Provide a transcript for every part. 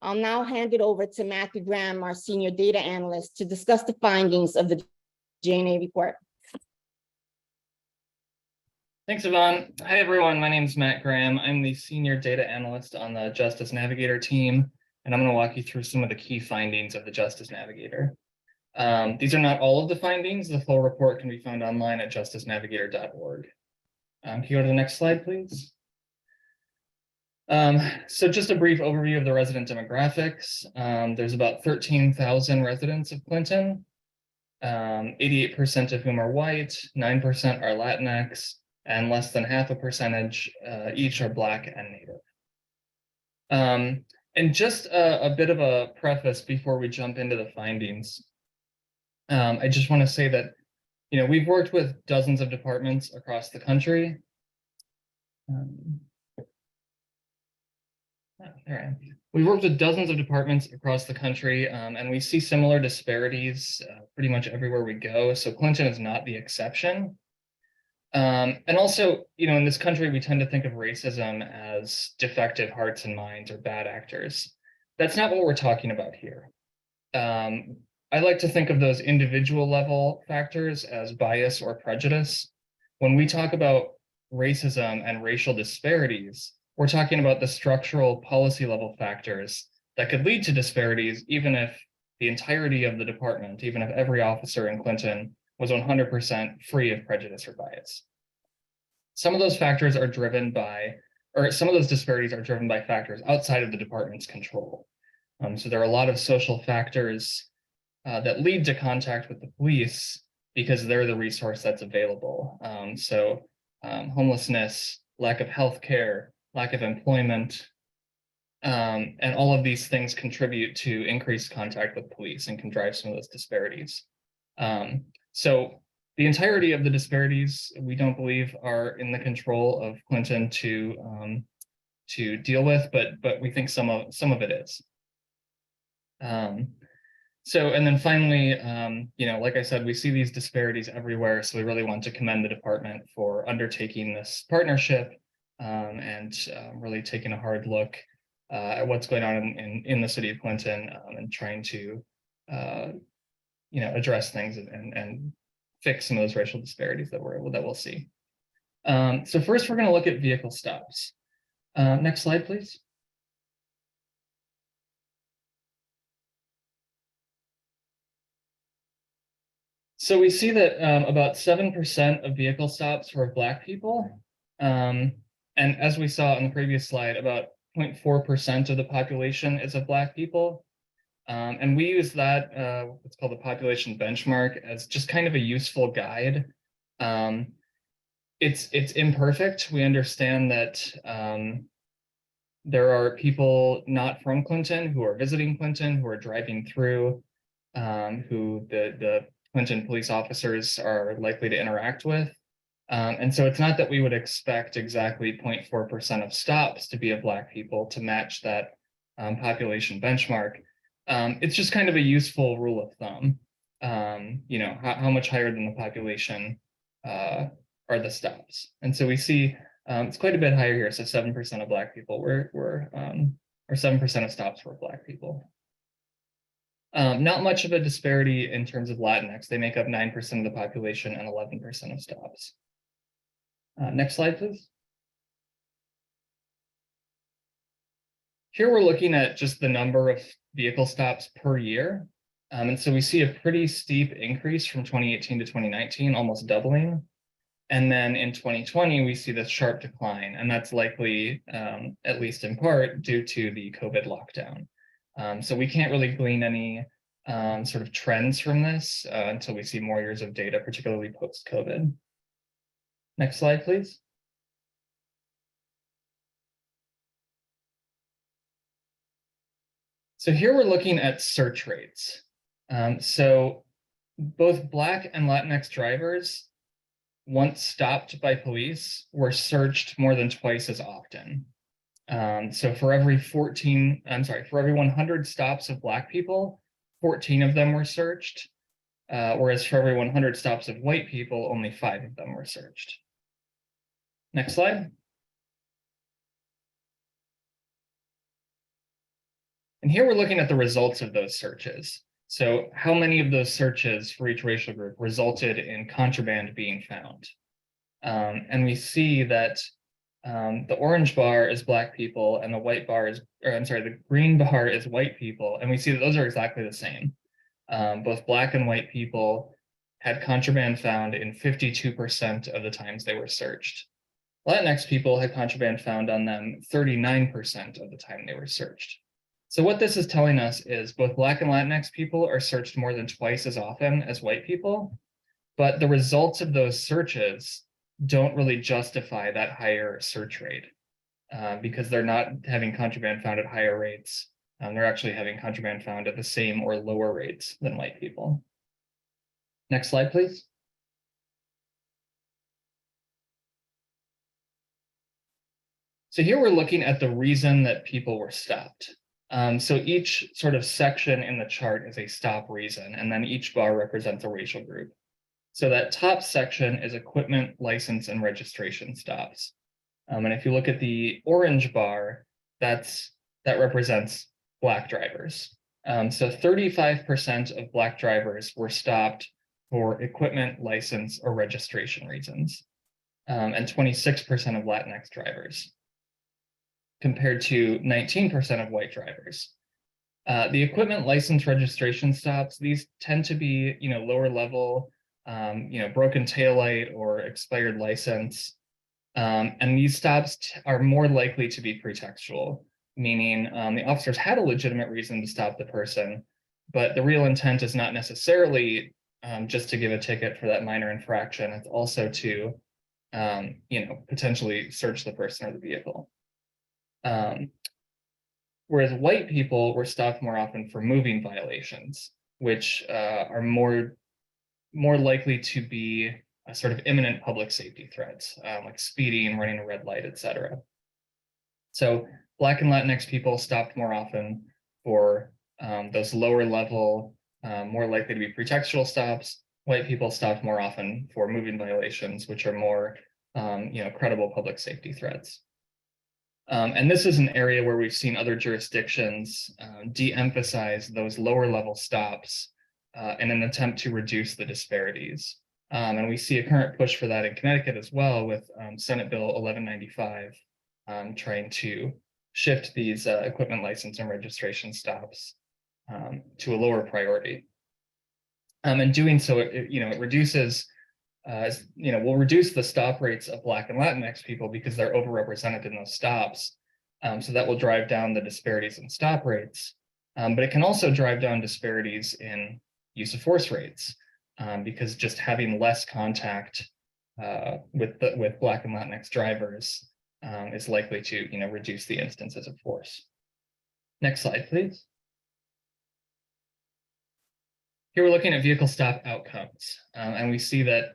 I'll now hand it over to Matthew Graham, our senior data analyst, to discuss the findings of the J&A report. Thanks, Yvonne. Hi, everyone. My name is Matt Graham. I'm the senior data analyst on the Justice Navigator team, and I'm going to walk you through some of the key findings of the Justice Navigator. These are not all of the findings. The full report can be found online at justicenavigator.org. Can you go to the next slide, please? So just a brief overview of the resident demographics. There's about 13,000 residents of Clinton, 88% of whom are white, 9% are Latinx, and less than half a percentage each are Black and Native. And just a bit of a preface before we jump into the findings. I just want to say that, we've worked with dozens of departments across the country. We worked with dozens of departments across the country, and we see similar disparities pretty much everywhere we go. So Clinton is not the exception. And also, in this country, we tend to think of racism as defective hearts and minds or bad actors. That's not what we're talking about here. I like to think of those individual level factors as bias or prejudice. When we talk about racism and racial disparities, we're talking about the structural policy level factors that could lead to disparities, even if the entirety of the department, even if every officer in Clinton was 100% free of prejudice or bias. Some of those factors are driven by, or some of those disparities are driven by factors outside of the department's control. So there are a lot of social factors that lead to contact with the police because they're the resource that's available. Homelessness, lack of health care, lack of employment, and all of these things contribute to increased contact with police and can drive some of those disparities. So the entirety of the disparities, we don't believe, are in the control of Clinton to deal with, but we think some of it is. And then finally, like I said, we see these disparities everywhere, so we really want to commend the department for undertaking this partnership and really taking a hard look at what's going on in the city of Clinton and trying to address things and fix some of those racial disparities that we'll see. So first, we're going to look at vehicle stops. Next slide, please. So we see that about 7% of vehicle stops were of Black people. And as we saw on the previous slide, about 0.4% of the population is of Black people. And we use that, what's called the population benchmark, as just kind of a useful guide. It's imperfect. We understand that there are people not from Clinton who are visiting Clinton, who are driving through, who the Clinton police officers are likely to interact with. And so it's not that we would expect exactly 0.4% of stops to be of Black people to match that population benchmark. It's just kind of a useful rule of thumb. How much higher than the population are the stops? And so we see it's quite a bit higher here. So 7% of Black people or 7% of stops were Black people. Not much of a disparity in terms of Latinx. They make up 9% of the population and 11% of stops. Next slide, please. Here we're looking at just the number of vehicle stops per year. And so we see a pretty steep increase from 2018 to 2019, almost doubling. And then in 2020, we see this sharp decline, and that's likely, at least in part, due to the COVID lockdown. So we can't really glean any sort of trends from this until we see more years of data, particularly post-COVID. Next slide, please. So here we're looking at search rates. So both Black and Latinx drivers, once stopped by police, were searched more than twice as often. So for every 100 stops of Black people, 14 of them were searched, whereas for every 100 stops of white people, only 5 of them were searched. Next slide. And here we're looking at the results of those searches. So how many of those searches for each racial group resulted in contraband being found? And we see that the orange bar is Black people and the white bar is, or I'm sorry, the green bar is white people. And we see that those are exactly the same. Both Black and white people had contraband found in 52% of the times they were searched. Latinx people had contraband found on them 39% of the time they were searched. So what this is telling us is both Black and Latinx people are searched more than twice as often as white people, but the results of those searches don't really justify that higher search rate because they're not having contraband found at higher rates. They're actually having contraband found at the same or lower rates than white people. Next slide, please. So here we're looking at the reason that people were stopped. So each sort of section in the chart is a stop reason, and then each bar represents a racial group. So that top section is equipment, license, and registration stops. And if you look at the orange bar, that represents Black drivers. So 35% of Black drivers were stopped for equipment, license, or registration reasons, and 26% of Latinx drivers, compared to 19% of white drivers. The equipment, license, registration stops, these tend to be, lower level, broken taillight or expired license. And these stops are more likely to be pretextual, meaning the officers had a legitimate reason to stop the person, but the real intent is not necessarily just to give a ticket for that minor infraction. It's also to, potentially search the person or the vehicle. Whereas white people were stopped more often for moving violations, which are more likely to be a sort of imminent public safety threats, like speeding, running a red light, etc. So Black and Latinx people stopped more often for those lower level, more likely to be pretextual stops. White people stopped more often for moving violations, which are more, credible public safety threats. And this is an area where we've seen other jurisdictions de-emphasize those lower level stops in an attempt to reduce the disparities. And we see a current push for that in Connecticut as well, with Senate Bill 1195 trying to shift these equipment license and registration stops to a lower priority. And doing so, it reduces, will reduce the stop rates of Black and Latinx people because they're overrepresented in those stops. So that will drive down the disparities in stop rates. But it can also drive down disparities in use of force rates because just having less contact with Black and Latinx drivers is likely to, reduce the instances of force. Next slide, please. Here we're looking at vehicle stop outcomes, and we see that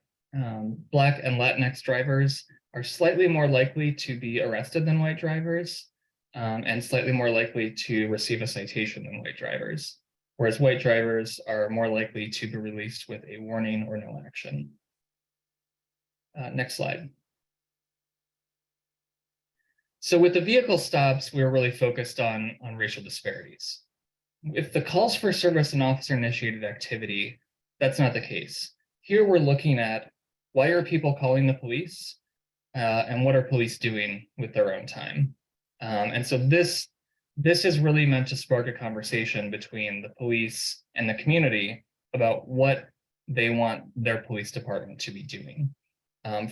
Black and Latinx drivers are slightly more likely to be arrested than white drivers, and slightly more likely to receive a citation than white drivers, whereas white drivers are more likely to be released with a warning or no action. Next slide. So with the vehicle stops, we were really focused on racial disparities. If the calls for service and officer-initiated activity, that's not the case. Here we're looking at why are people calling the police and what are police doing with their own time. And so this is really meant to spark a conversation between the police and the community about what they want their police department to be doing.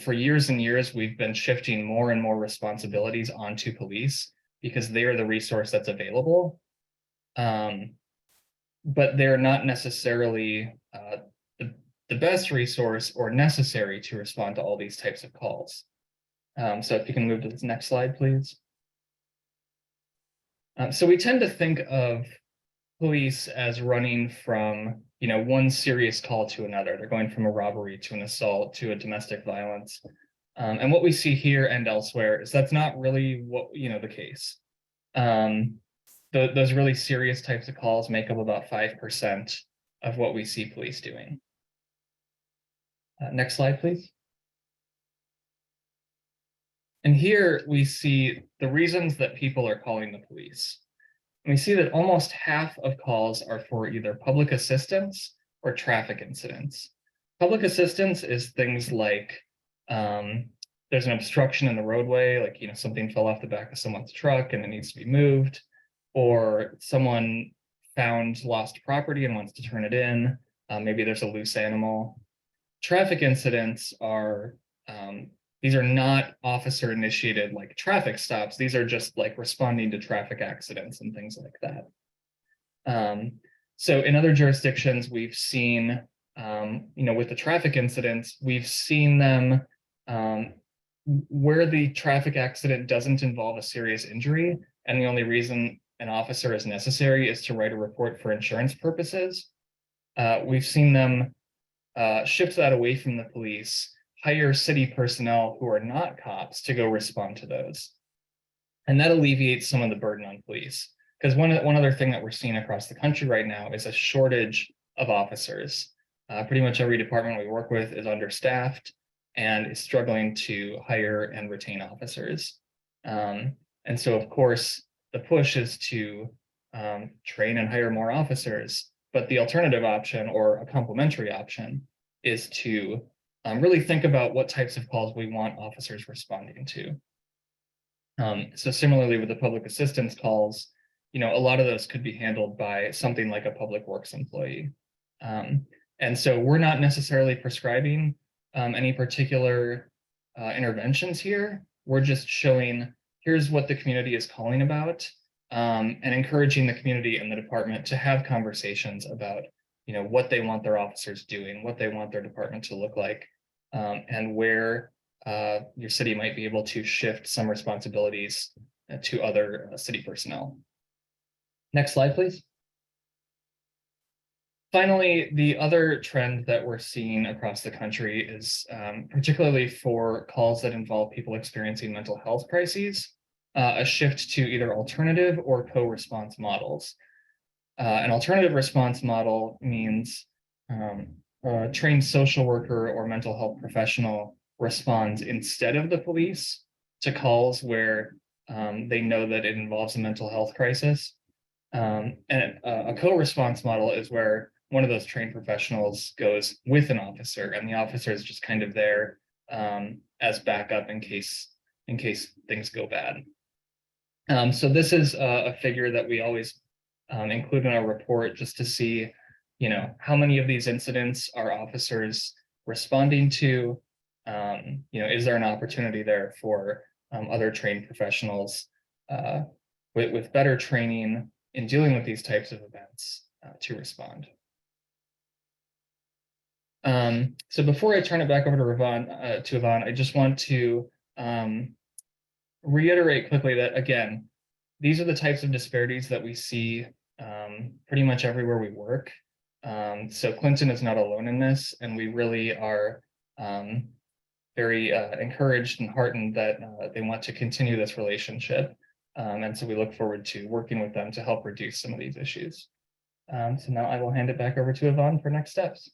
For years and years, we've been shifting more and more responsibilities onto police because they are the resource that's available. But they're not necessarily the best resource or necessary to respond to all these types of calls. So if you can move to this next slide, please. So we tend to think of police as running from, one serious call to another. They're going from a robbery to an assault to a domestic violence. And what we see here and elsewhere is that's not really what, the case. Those really serious types of calls make up about 5% of what we see police doing. Next slide, please. And here we see the reasons that people are calling the police. we see that almost half of calls are for either public assistance or traffic incidents. Public assistance is things like there's an obstruction in the roadway, like, you know, something fell off the back of someone's truck and it needs to be moved, or someone found lost property and wants to turn it in. Maybe there's a loose animal. Traffic incidents are, these are not officer initiated like traffic stops. These are just like responding to traffic accidents and things like that. So in other jurisdictions, we've seen, you know, with the traffic incidents, we've seen them where the traffic accident doesn't involve a serious injury, and the only reason an officer is necessary is to write a report for insurance purposes. We've seen them shift that away from the police, hire city personnel who are not cops to go respond to those. And that alleviates some of the burden on police. Because one other thing that we're seeing across the country right now is a shortage of officers. Pretty much every department we work with is understaffed and is struggling to hire and retain officers. And so, of course, the push is to train and hire more officers. But the alternative option, or a complementary option, is to really think about what types of calls we want officers responding to. So similarly with the public assistance calls, you know, a lot of those could be handled by something like a public works employee. And so we're not necessarily prescribing any particular interventions here. We're just showing, here's what the community is calling about, and encouraging the community and the department to have conversations about, you know, what they want their officers doing, what they want their department to look like, and where your city might be able to shift some responsibilities to other city personnel. Next slide, please. Finally, the other trend that we're seeing across the country is particularly for calls that involve people experiencing mental health crises, a shift to either alternative or co-response models. An alternative response model means a trained social worker or mental health professional responds instead of the police to calls where they know that it involves a mental health crisis. And a co-response model is where one of those trained professionals goes with an officer, and the officer is just kind of there as backup in case things go bad. So this is a figure that we always include in our report, just to see, you know, how many of these incidents are officers responding to. You know, is there an opportunity there for other trained professionals with better training in dealing with these types of events to respond. So before I turn it back over to Yvonne, I just want to reiterate quickly that, again, these are the types of disparities that we see pretty much everywhere we work. So Clinton is not alone in this, and we really are very encouraged and heartened that they want to continue this relationship. And so we look forward to working with them to help reduce some of these issues. So now I will hand it back over to Yvonne for next steps.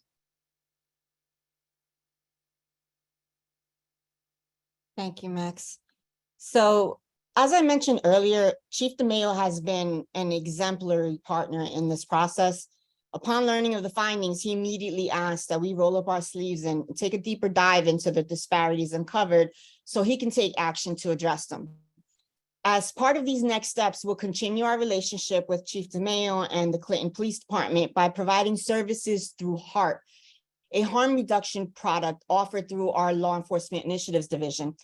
Thank you, Max. So as I mentioned earlier, Chief DeMayo has been an exemplary partner in this process. Upon learning of the findings, he immediately asked that we roll up our sleeves and take a deeper dive into the disparities uncovered so he can take action to address them. As part of these next steps, we'll continue our relationship with Chief DeMayo and the Clinton Police Department by providing services through HART, a harm reduction product offered through our Law Enforcement Initiatives Division.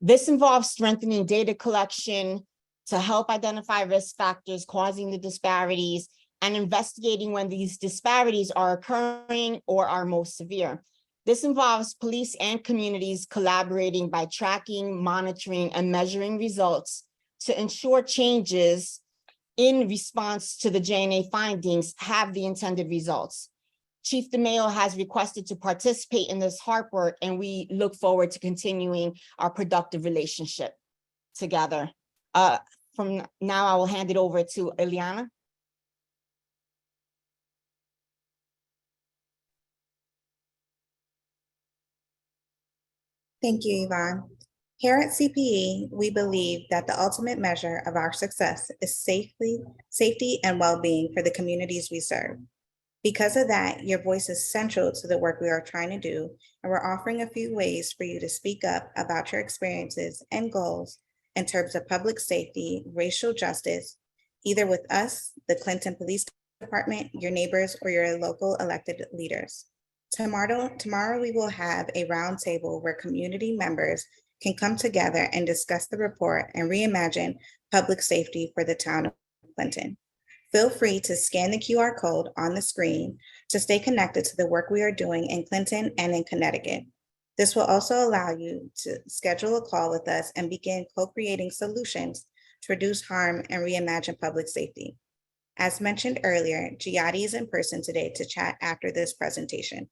This involves strengthening data collection to help identify risk factors causing the disparities and investigating when these disparities are occurring or are most severe. This involves police and communities collaborating by tracking, monitoring, and measuring results to ensure changes in response to the JNA findings have the intended results. Chief DeMayo has requested to participate in this HART work, and we look forward to continuing our productive relationship together. From now, I will hand it over to Eliana. Thank you, Yvonne. Here at CPE, we believe that the ultimate measure of our success is safety and well-being for the communities we serve. Because of that, your voice is central to the work we are trying to do, and we're offering a few ways for you to speak up about your experiences and goals in terms of public safety, racial justice, either with us, the Clinton Police Department, your neighbors, or your local elected leaders. Tomorrow we will have a roundtable where community members can come together and discuss the report and reimagine public safety for the town of Clinton. Feel free to scan the QR code on the screen to stay connected to the work we are doing in Clinton and in Connecticut. This will also allow you to schedule a call with us and begin co-creating solutions to reduce harm and reimagine public safety. As mentioned earlier, Giatti is in person today to chat after this presentation.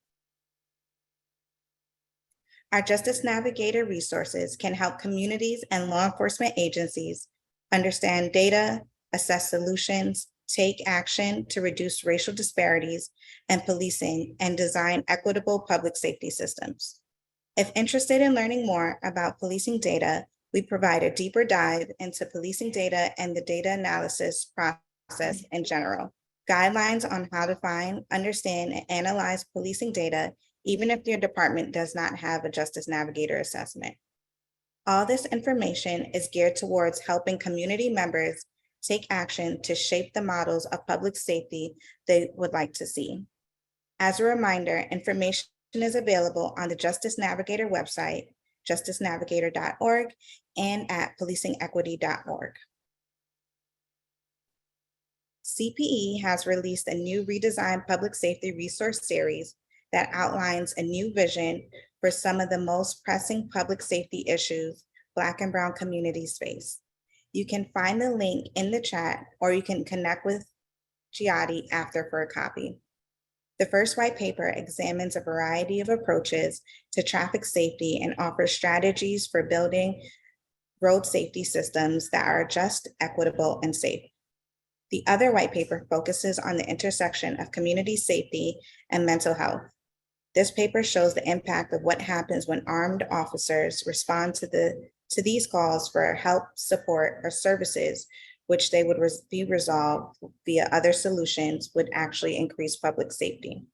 Our Justice Navigator resources can help communities and law enforcement agencies understand data, assess solutions, take action to reduce racial disparities and policing, and design equitable public safety systems. If interested in learning more about policing data, we provide a deeper dive into policing data and the data analysis process in general, guidelines on how to find, understand, and analyze policing data, even if your department does not have a Justice Navigator assessment. All this information is geared towards helping community members take action to shape the models of public safety they would like to see. As a reminder, information is available on the Justice Navigator website, justicenavigator.org, and at policingequity.org. CPE has released a new redesigned public safety resource series that outlines a new vision for some of the most pressing public safety issues Black and Brown communities face. You can find the link in the chat, or you can connect with Giatti after for a copy. The first white paper examines a variety of approaches to traffic safety and offers strategies for building road safety systems that are just, equitable, and safe. The other white paper focuses on the intersection of community safety and mental health. This paper shows the impact of what happens when armed officers respond to these calls for help, support, or services, which they would be resolved via other solutions, would actually increase public safety.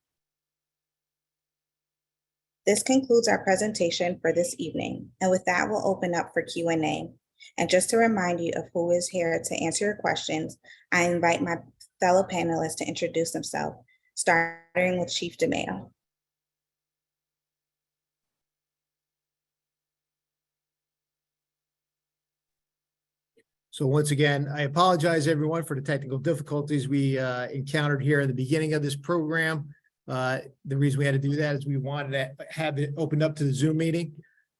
This concludes our presentation for this evening. And with that, we'll open up for Q&A. And just to remind you of who is here to answer your questions, I invite my fellow panelists to introduce themselves, starting with Chief DeMeo. So once again, I apologize everyone for the technical difficulties we encountered here in the beginning of this program. The reason we had to do that is we wanted to have it opened up to the Zoom meeting.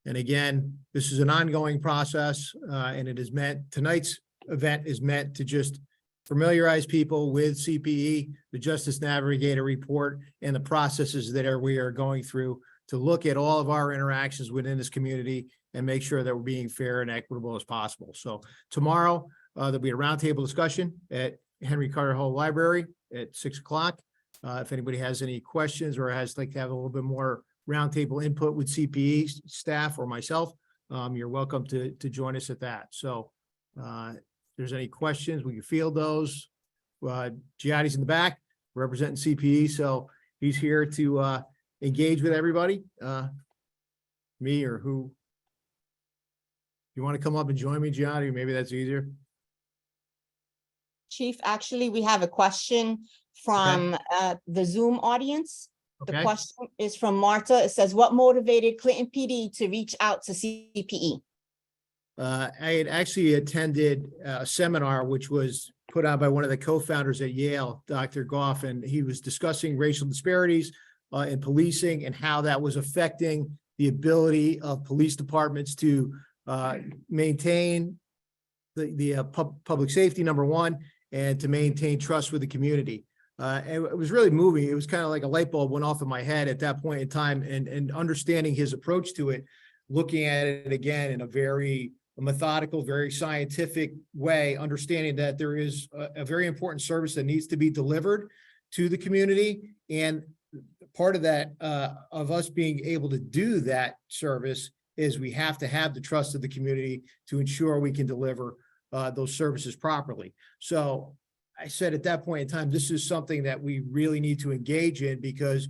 And again, this is an ongoing process, and it is meant, tonight's event is meant to just familiarize people with CPE, the Justice Navigator report, and the processes that we are going through to look at all of our interactions within this community and make sure that we're being fair and equitable as possible. So tomorrow, there'll be a roundtable discussion at Henry Carter Hall Library at 6 o'clock. If anybody has any questions or has like to have a little bit more roundtable input with CPE staff or myself, you're welcome to join us at that. So if there's any questions, we can field those. Giatti's in the back representing CPE, so he's here to engage with everybody. Me or who? You want to come up and join me, Giatti? Maybe that's easier. Chief, actually, we have a question from the Zoom audience. The question is from Marta. It says, what motivated Clinton PD to reach out to CPE? I had actually attended a seminar which was put on by one of the co-founders at Yale, Dr. Goff, and he was discussing racial disparities in policing and how that was affecting the ability of police departments to maintain the public safety, number one, and to maintain trust with the community. And it was really moving. It was kind of like a light bulb went off in my head at that point in time, and understanding his approach to it, looking at it again in a very methodical, very scientific way, understanding that there is a very important service that needs to be delivered to the community. And part of that, of us being able to do that service is we have to have the trust of the community to ensure we can deliver those services properly. So I said at that point in time, this is something that we really need to engage in, because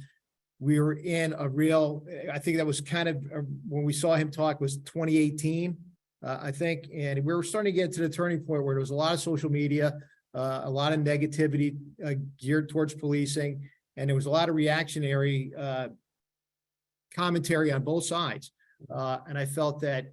we were in a real, I think that was kind of, when we saw him talk was 2018, I think, and we were starting to get to the turning point where there was a lot of social media, a lot of negativity geared towards policing, and there was a lot of reactionary commentary on both sides. And I felt that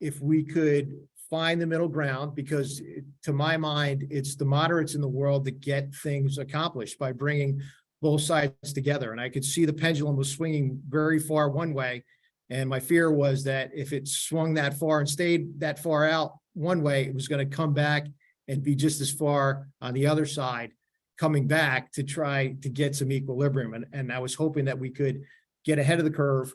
if we could find the middle ground, because to my mind, it's the moderates in the world that get things accomplished by bringing both sides together. And I could see the pendulum was swinging very far one way. And my fear was that if it swung that far and stayed that far out one way, it was going to come back and be just as far on the other side, coming back to try to get some equilibrium. And I was hoping that we could get ahead of the curve,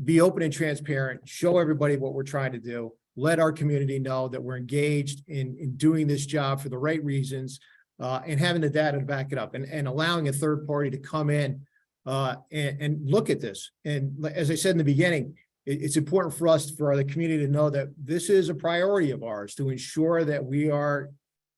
be open and transparent, show everybody what we're trying to do, let our community know that we're engaged in doing this job for the right reasons, and having the data to back it up, and allowing a third party to come in and look at this. And as I said in the beginning, it's important for us, for the community to know that this is a priority of ours, to ensure that we are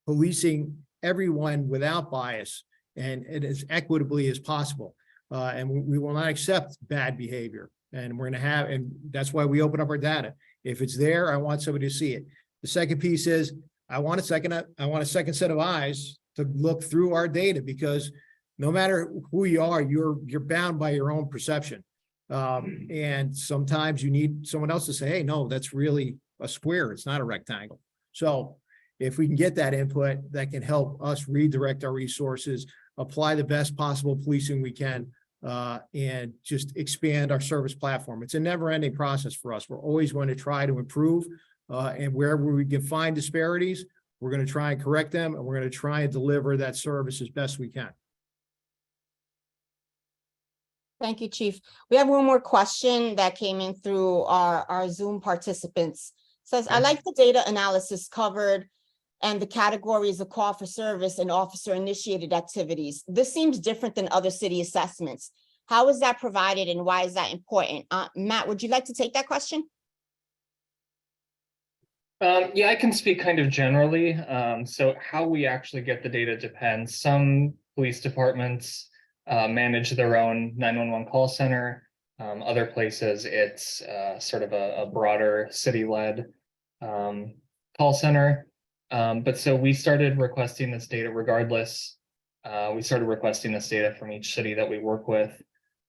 policing everyone without bias and as equitably as possible. And we will not accept bad behavior. And we're going to have, and that's why we open up our data. If it's there, I want somebody to see it. The second piece is I want a second set of eyes to look through our data, because no matter who you are, you're bound by your own perception. And sometimes you need someone else to say, hey, no, that's really a square. It's not a rectangle. So if we can get that input, that can help us redirect our resources, apply the best possible policing we can, and just expand our service platform. It's a never-ending process for us. We're always going to try to improve, and wherever we can find disparities, we're going to try and correct them, and we're going to try and deliver that service as best we can. Thank you, Chief. We have one more question that came in through our Zoom participants. Says, I like the data analysis covered and the categories of call for service and officer initiated activities. This seems different than other city assessments. How is that provided and why is that important? Matt, would you like to take that question? Yeah, I can speak kind of generally. So how we actually get the data depends. Some police departments manage their own 911 call center. Other places, it's sort of a broader city-led call center. But so we started requesting this data regardless. We started requesting this data from each city that we work with,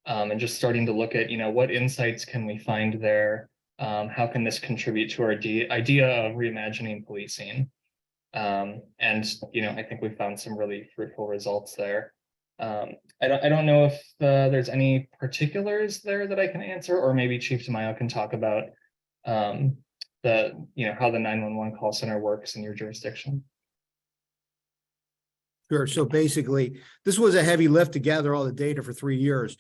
and just starting to look at, what insights can we find there? How can this contribute to our idea of reimagining policing? And, I think we found some really fruitful results there. I don't know if there's any particulars there that I can answer, or maybe Chief Tamayo can talk about how the 911 call center works in your jurisdiction. Sure. So basically, this was a heavy lift to gather all the data for 3 years.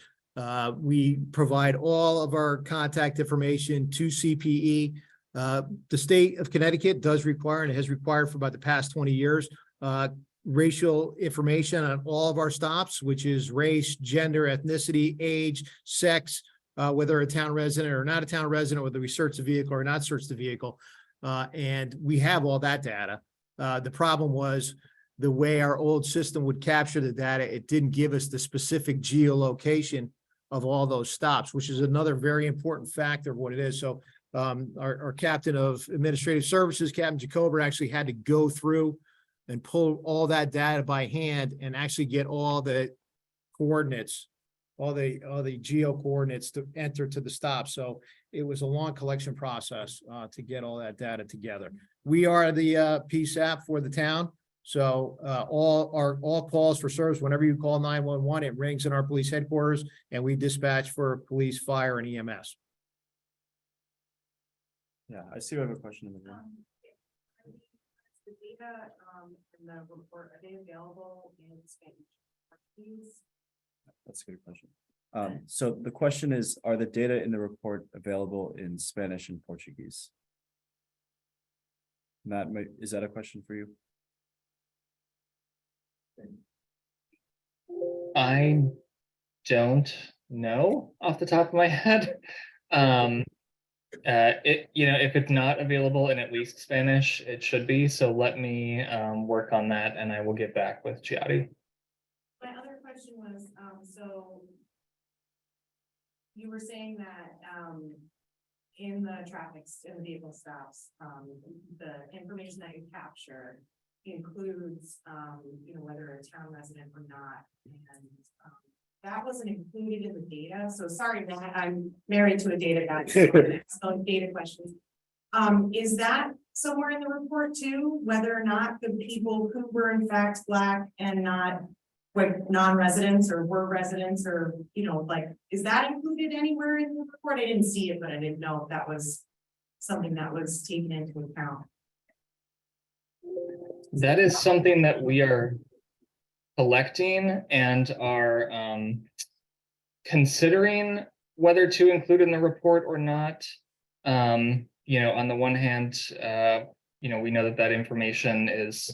We provide all of our contact information to CPE. The state of Connecticut does require, and it has required for about the past 20 years, racial information on all of our stops, which is race, gender, ethnicity, age, sex, whether a town resident or not a town resident, whether we search the vehicle or not search the vehicle. And we have all that data. The problem was the way our old system would capture the data, it didn't give us the specific geolocation of all those stops, which is another very important factor of what it is. So our captain of administrative services, Captain Jacober, actually had to go through and pull all that data by hand and actually get all the coordinates, all the geo coordinates to enter to the stop. So it was a long collection process to get all that data together. We are the PSAP for the town. So all calls for service, whenever you call 911, it rings in our police headquarters, and we dispatch for police, fire, and EMS. Yeah, I see we have a question in the room. The data in the report, are they available in Spanish? Portuguese? That's a good question. So the question is, are the data in the report available in Spanish and Portuguese? Matt, is that a question for you? I don't know off the top of my head. If it's not available in at least Spanish, it should be. So let me work on that, and I will get back with Giada. My other question was, so you were saying that, in the in the vehicle stops, the information that you capture includes, whether a town resident or not, and, that wasn't included in the data, so sorry that I'm married to a data guy. So I'm gonna ask all the data questions. Is that somewhere in the report too, whether or not the people who were in fact Black and not like non-residents or were residents, or, is that included anywhere in the report? I didn't see it, but I didn't know if that was something that was taken into account. That is something that we are collecting and are considering whether to include in the report or not. On the one hand, we know that information is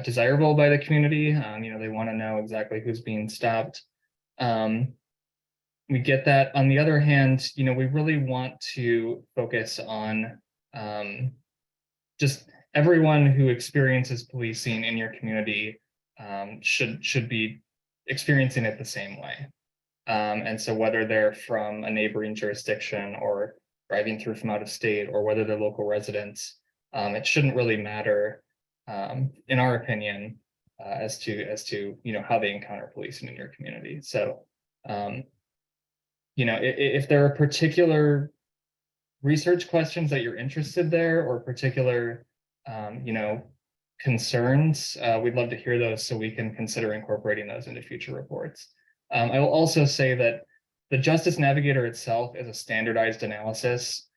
desirable by the community. They want to know exactly who's being stopped. We get that. On the other hand, we really want to focus on just everyone who experiences policing in your community should be experiencing it the same way. And so whether they're from a neighboring jurisdiction or driving through from out of state, or whether they're local residents, it shouldn't really matter, in our opinion, as to how they encounter policing in your community. So if there are particular research questions that you're interested there, or particular concerns, we'd love to hear those so we can consider incorporating those into future reports. I will also say that the Justice Navigator itself is a standardized analysis.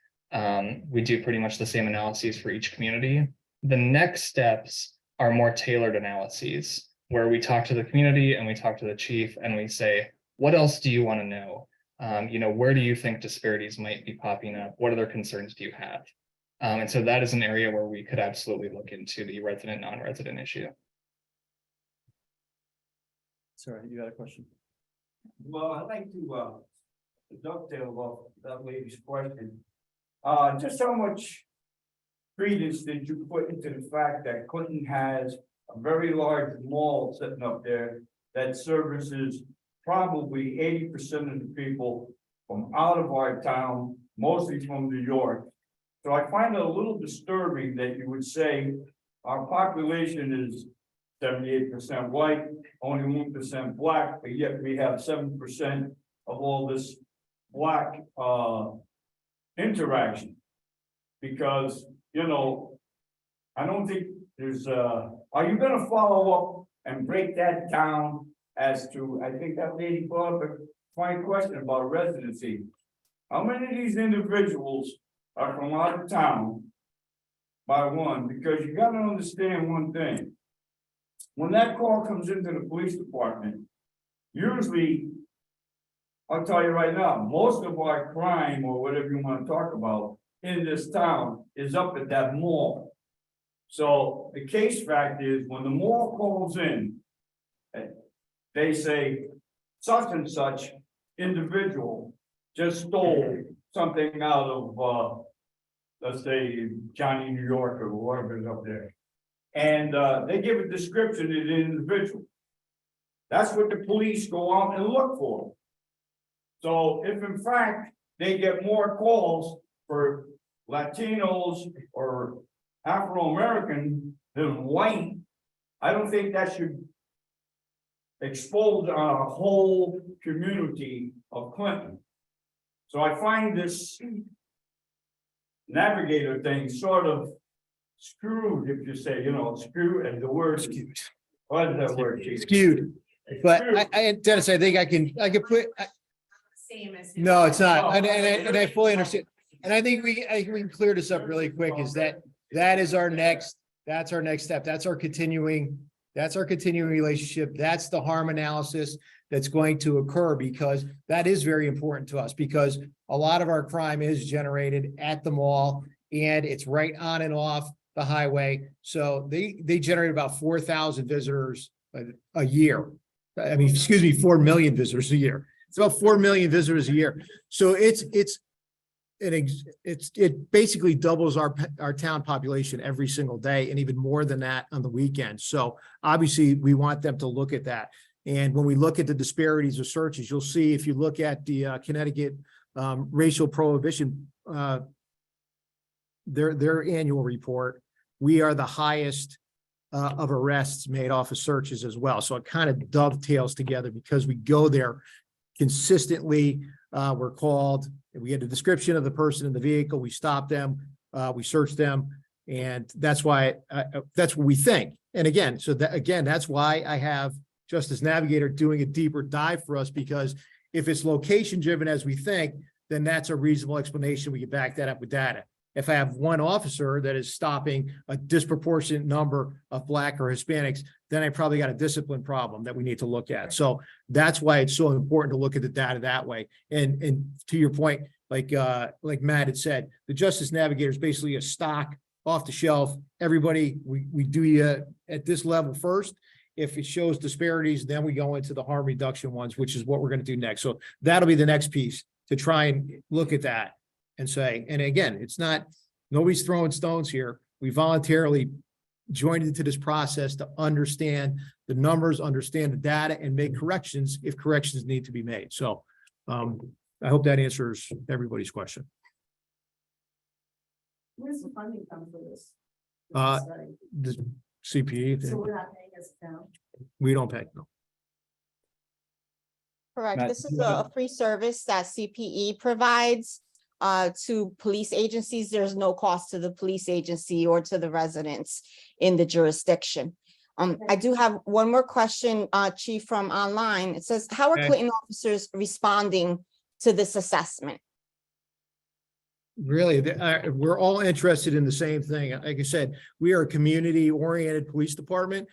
We do pretty much the same analyses for each community. The next steps are more tailored analyses, where we talk to the community and we talk to the chief and we say, what else do you want to know? Where do you think disparities might be popping up? What other concerns do you have? And so that is an area where we could absolutely look into the resident, non-resident issue. Sorry, you got a question? Well, I'd like to dovetail about that lady's question. Just how much credence did you put into the fact that Clinton has a very large mall sitting up there that services probably 80% of the people from out of our town, mostly from New York? So I find it a little disturbing that you would say our population is 78% white, only 1% Black, but yet we have 7% of all this Black interaction. Because, I don't think there's are you gonna follow up and break that down as to, I think that lady brought up a fine question about residency. How many of these individuals are from out of town by one? Because you gotta understand one thing. When that call comes into the police department, usually, I'll tell you right now, most of our crime or whatever you want to talk about in this town is up at that mall. So the case fact is, when the mall calls in, they say such and such individual just stole something out of, let's say, Johnny, New York, or whatever is up there. And they give a description of the individual. That's what the police go out and look for. So if in fact they get more calls for Latinos or Afro-American than white, I don't think that should expose our whole community of Clinton. So I find this Navigator thing sort of screwed, if you say, screw, and the word skewed. What is that word? Chief? Skewed. But Dennis, I think I can put, Same as. no, it's not. And I fully understand. And I think we can clear this up really quick, is that's our next step. That's our continuing relationship. That's the harm analysis that's going to occur, because that is very important to us, because a lot of our crime is generated at the mall and it's right on and off the highway. So they generate about 4,000 visitors a year. 4 million visitors a year. It's about 4 million visitors a year. So it's it basically doubles our town population every single day and even more than that on the weekends. So obviously we want them to look at that. And when we look at the disparities of searches, you'll see if you look at the Connecticut racial prohibition, their annual report, we are the highest of arrests made off of searches as well. So it kind of dovetails together because we go there consistently. We're called, we get a description of the person in the vehicle, we stop them, we search them, and that's why that's what we think. And again, that's why I have Justice Navigator doing a deeper dive for us, because if it's location driven as we think, then that's a reasonable explanation. We can back that up with data. If I have one officer that is stopping a disproportionate number of Black or Hispanics, then I probably got a discipline problem that we need to look at. So that's why it's so important to look at the data that way. And to your point, like Matt had said, the Justice Navigator is basically a stock off the shelf. Everybody, we do you at this level first. If it shows disparities, then we go into the harm reduction ones, which is what we're going to do next. So that'll be the next piece to try and look at that and say, and again, it's not, nobody's throwing stones here. We voluntarily joined into this process to understand the numbers, understand the data, and make corrections if corrections need to be made. So I hope that answers everybody's question. Where's the funding come for this? The CPE, So we're not paying as a town? we don't pay, no. Correct. Matt, This do is you have a free service that CPE provides to police agencies. There's no cost to the police agency or to the residents in the jurisdiction. I do have one more question, Chief, from online. It says, how are Okay. Clinton officers responding to this assessment? Really, we're all interested in the same thing. Like I said, we are a community-oriented police department.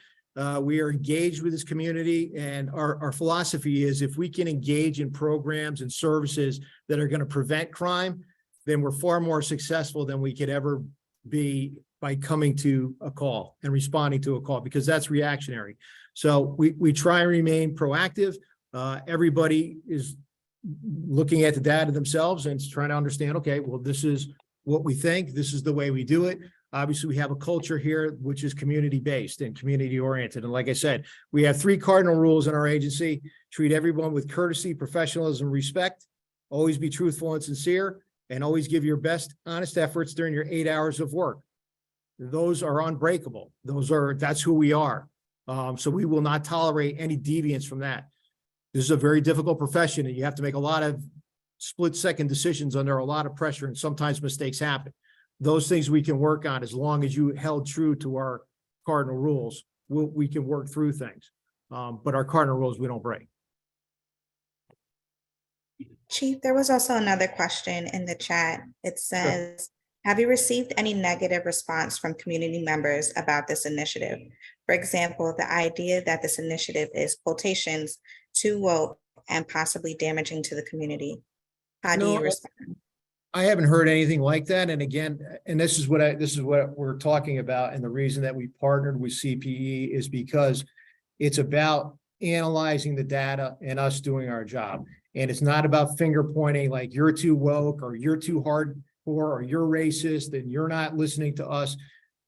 We are engaged with this community, and our philosophy is if we can engage in programs and services that are going to prevent crime, then we're far more successful than we could ever be by coming to a call and responding to a call, because that's reactionary. So we try and remain proactive. Everybody is looking at the data themselves and trying to understand, okay, well, this is what we think, this is the way we do it. Obviously, we have a culture here which is community-based and community-oriented. And like I said, we have 3 cardinal rules in our agency: treat everyone with courtesy, professionalism, respect, always be truthful and sincere, and always give your best honest efforts during your 8 hours of work. Those are unbreakable. That's who we are. So we will not tolerate any deviance from that. This is a very difficult profession, and you have to make a lot of split-second decisions under a lot of pressure, and sometimes mistakes happen. Those things we can work on as long as you held true to our cardinal rules. We can work through things, but our cardinal rules we don't break. Chief, there was also another question in the chat. It says, have you received any negative response from community members about this initiative? For example, the idea that this initiative is quotations too woke and possibly damaging to the community. How do you respond? I haven't heard anything like that. And again, and this is what we're talking about. And the reason that we partnered with CPE is because it's about analyzing the data and us doing our job. And it's not about finger pointing like you're too woke or you're too hardcore or you're racist and you're not listening to us.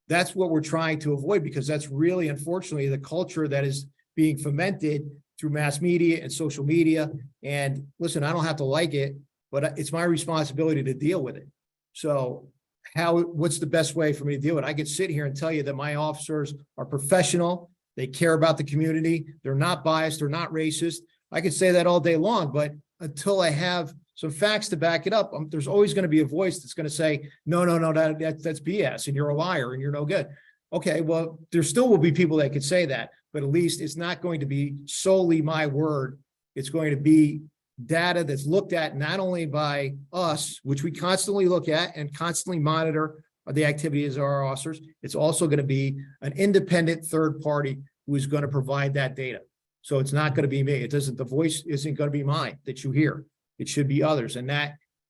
That's what we're trying to avoid, because that's really, unfortunately, the culture that is being fomented through mass media and social media. And listen, I don't have to like it, but it's my responsibility to deal with it. So what's the best way for me to deal with it? I could sit here and tell you that my officers are professional. They care about the community. They're not biased. They're not racist. I could say that all day long, but until I have some facts to back it up, there's always going to be a voice that's going to say, no, that's BS and you're a liar and you're no good. Okay, well, there still will be people that could say that, but at least it's not going to be solely my word. It's going to be data that's looked at not only by us, which we constantly look at and constantly monitor the activities of our officers. It's also going to be an independent third party who is going to provide that data. So it's not going to be me. The voice isn't going to be mine that you hear. It should be others. And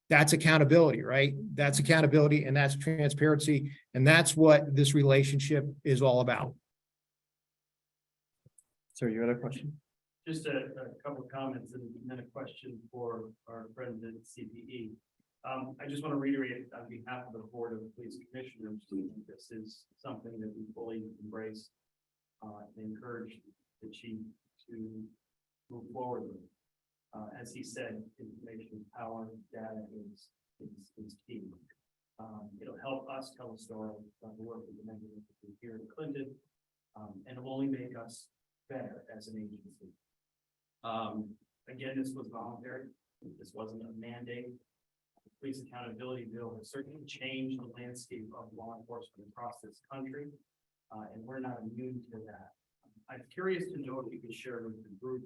that's accountability, right? That's accountability and that's transparency. And that's what this relationship is all about. Sir, you had a question? Just a couple of comments and then a question for our friend at CPE. I just want to reiterate on behalf of the Board of Police Commissioners, this is something that we fully embrace and encourage the chief to move forward with. As he said, information power, data is key. It'll help us tell a story about the work that we're doing here in Clinton, and it will only make us better as an agency. Again, this was voluntary. This wasn't a mandate. The Police Accountability Bill has certainly changed the landscape of law enforcement across this country, and we're not immune to that. I'm curious to know if you could share with the group,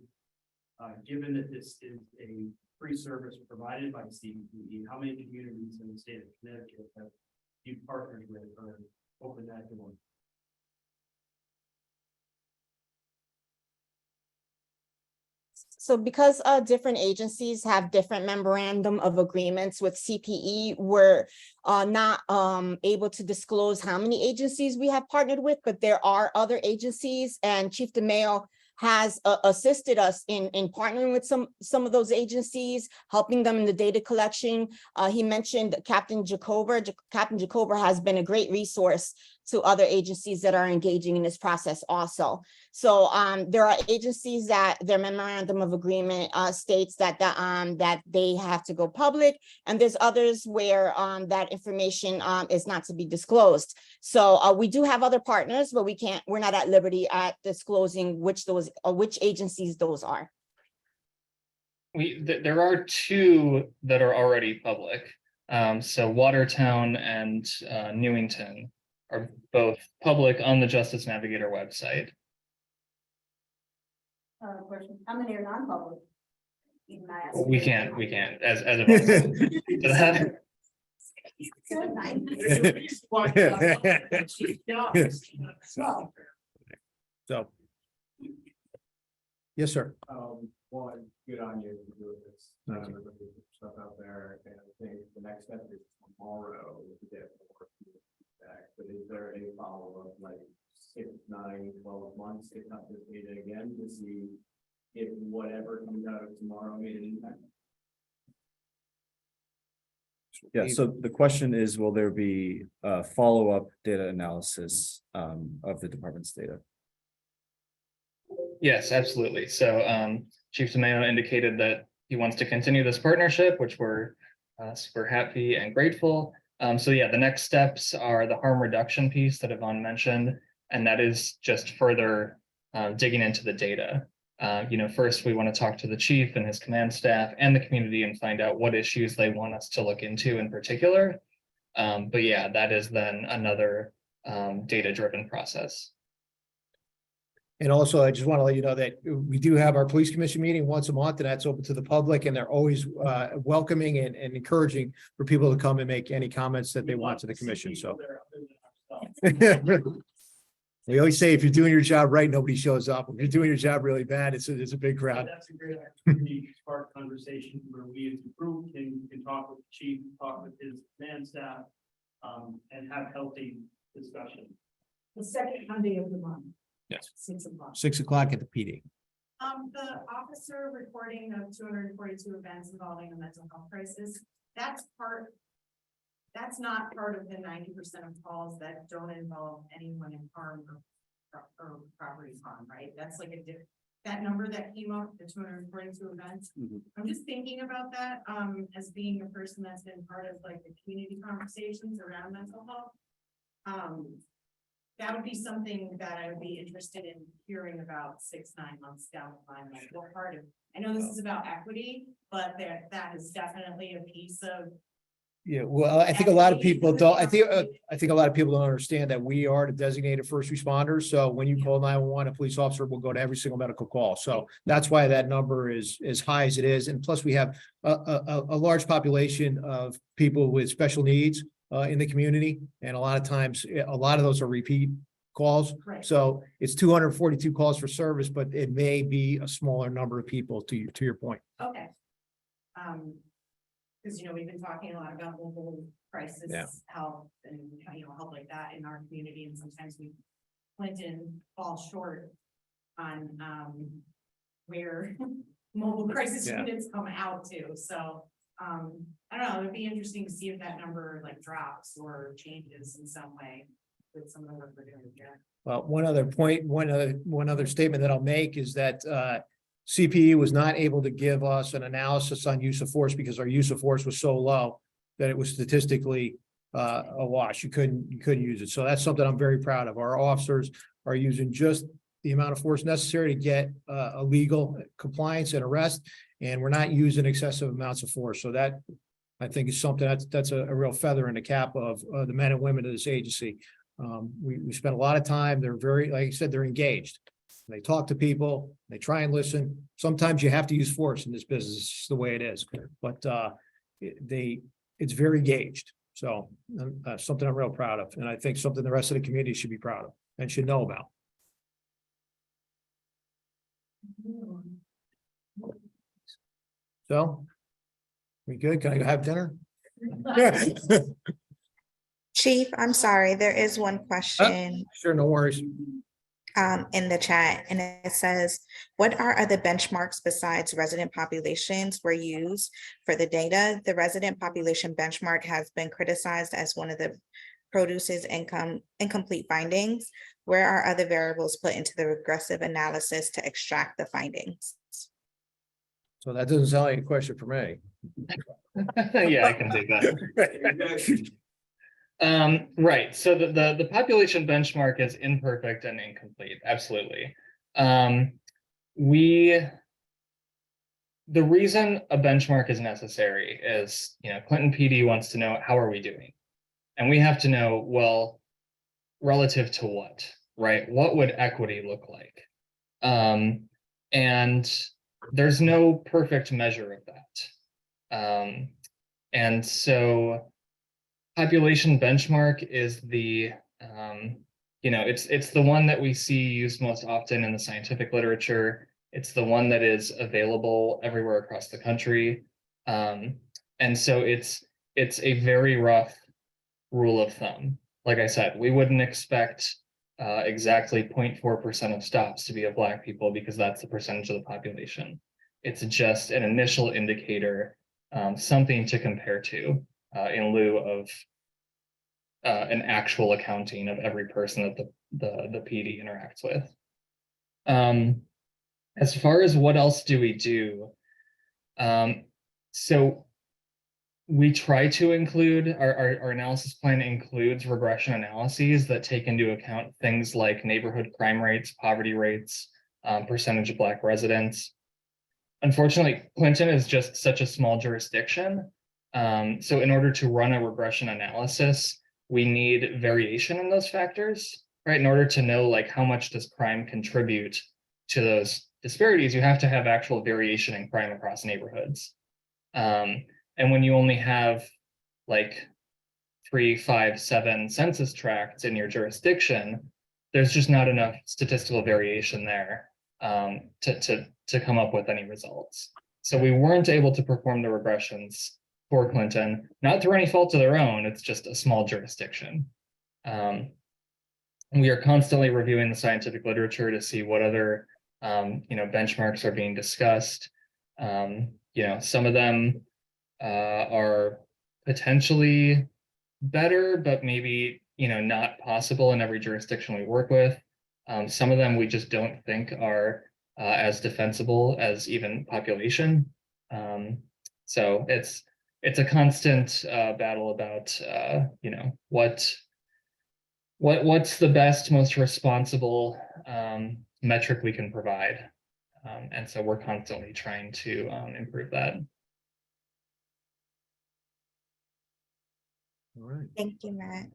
given that this is a free service provided by CPE, how many communities in the state of Connecticut have you partnered with or opened that door? So because different agencies have different memorandum of agreements with CPE, we're not able to disclose how many agencies we have partnered with, but there are other agencies, and Chief DeMayo has assisted us in partnering with some of those agencies, helping them in the data collection. He mentioned Captain Jacober. Captain Jacober has been a great resource to other agencies that are engaging in this process also. So there are agencies that their memorandum of agreement states that that they have to go public, and there's others where that information is not to be disclosed. So we do have other partners, but we're not at liberty at disclosing which agencies those are. There are two that are already public. So Watertown and Newington are both public on the Justice Navigator website. Question, how many are non-public? We can't, as a bonus. So. Yes, sir. One, good on you for doing this. Thank you. Stuff out there, and I think the next step is tomorrow to get more feedback. But is there a follow-up, like 6, 9, 12 months, if not this data again, to see if whatever comes out of tomorrow made an impact? Yeah, so the question is, will there be a follow-up data analysis of the department's data? Yes, absolutely. So Chief DeMayo indicated that he wants to continue this partnership, which we're super happy and grateful. So yeah, the next steps are the harm reduction piece that Yvonne mentioned, and that is just further digging into the data. First we want to talk to the chief and his command staff and the community and find out what issues they want us to look into in particular. But yeah, that is then another data-driven process. And also, I just want to let you know that we do have our police commission meeting once a month, and that's open to the public, and they're always welcoming and encouraging for people to come and make any comments that they want to the commission. So we always say, if you're doing your job right, nobody shows up. If you're doing your job really bad, it's a big crowd. That's a great opportunity to spark conversation where we as a group can talk with the chief, talk with his command staff, and have healthy discussion. The second Monday of the month. Yes. 6 o'clock. 6 o'clock at the PD. The officer reporting of 242 events involving a mental health crisis, that's not part of the 90% of calls that don't involve anyone in harm or property harm, right? That's like that number that came up, the 242 events. I'm just thinking about that as being a person that's been part of like the community conversations around mental health. That would be something that I would be interested in hearing about 6, 9 months down the line. Like what part of, I know this is about equity, but that is definitely a piece of. Yeah, well, I think a lot of people don't, I think a lot of people don't understand that we are the designated first responders. So when you call 911, a police officer will go to every single medical call. So that's why that number is as high as it is. And plus we have a large population of people with special needs in the community. And a lot of times, a lot of those are repeat calls. Right. So it's 242 calls for service, but it may be a smaller number of people to your point. Okay. Because, we've been talking a lot about local crisis health and, help like that in our community. And sometimes Clinton falls short on where mobile crisis units come out to. So I don't know, it'd be interesting to see if that number like drops or changes in some way with some of the work we're doing here. Well, one other point, one other statement that I'll make is that CPE was not able to give us an analysis on use of force because our use of force was so low that it was statistically a wash. You couldn't use it. So that's something I'm very proud of. Our officers are using just the amount of force necessary to get a legal compliance and arrest, and we're not using excessive amounts of force. So that, I think, is something that's a real feather in the cap of the men and women of this agency. We spent a lot of time. They're very, like I said, they're engaged. They talk to people, they try and listen. Sometimes you have to use force in this business. It's just the way it is, but it's very engaged. So something I'm real proud of. And I think something the rest of the community should be proud of and should know about. So, we good? Can I go have dinner? Chief, I'm sorry, there is one question Sure, no worries. in the chat, and it says, what are other benchmarks besides resident populations were used for the data? The resident population benchmark has been criticized as one of the produces incomplete findings. Where are other variables put into the regressive analysis to extract the findings? So that doesn't sound like a question for me. Yeah, I can take that. Right, so the population benchmark is imperfect and incomplete, absolutely. The reason a benchmark is necessary is, Clinton PD wants to know, how are we doing? And we have to know, well, relative to what, right? What would equity look like? And there's no perfect measure of that. And so population benchmark is the, it's the one that we see used most often in the scientific literature. It's the one that is available everywhere across the country. And so it's a very rough rule of thumb. Like I said, we wouldn't expect exactly 0.4% of stops to be of Black people because that's the percentage of the population. It's just an initial indicator, something to compare to in lieu of an actual accounting of every person that the PD interacts with. As far as what else do we do, so we try to include, our analysis plan includes regression analyses that take into account things like neighborhood crime rates, poverty rates, percentage of Black residents. Unfortunately, Clinton is just such a small jurisdiction. So in order to run a regression analysis, we need variation in those factors, right? In order to know like how much does crime contribute to those disparities, you have to have actual variation in crime across neighborhoods. And when you only have like 3, 5, 7 census tracts in your jurisdiction, there's just not enough statistical variation there to come up with any results. So we weren't able to perform the regressions for Clinton, not through any fault of their own, it's just a small jurisdiction. We are constantly reviewing the scientific literature to see what other benchmarks are being discussed. Some of them are potentially better, but maybe not possible in every jurisdiction we work with. Some of them we just don't think are as defensible as even population. So it's a constant battle about what's the best, most responsible metric we can provide. And so we're constantly trying to improve that. All right. Thank you, Matt.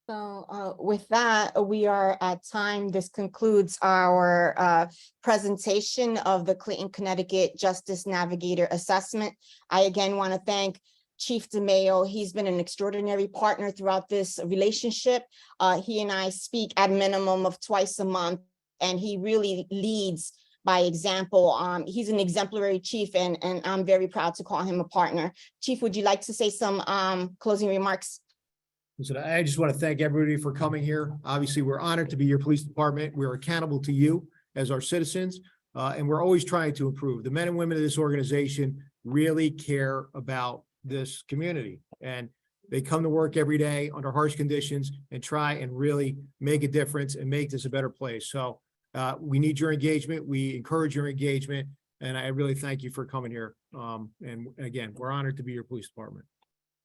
So with that, we are at time. This concludes our presentation of the Clinton, Connecticut Justice Navigator Assessment. I again want to thank Chief DeMayo. He's been an extraordinary partner throughout this relationship. He and I speak at a minimum of twice a month, and he really leads by example. He's an exemplary chief, and I'm very proud to call him a partner. Chief, would you like to say some closing remarks? Listen, I just want to thank everybody for coming here. Obviously, we're honored to be your police department. We're accountable to you as our citizens, and we're always trying to improve. The men and women of this organization really care about this community. And they come to work every day under harsh conditions and try and really make a difference and make this a better place. So we need your engagement. We encourage your engagement. And I really thank you for coming here. And again, we're honored to be your police department.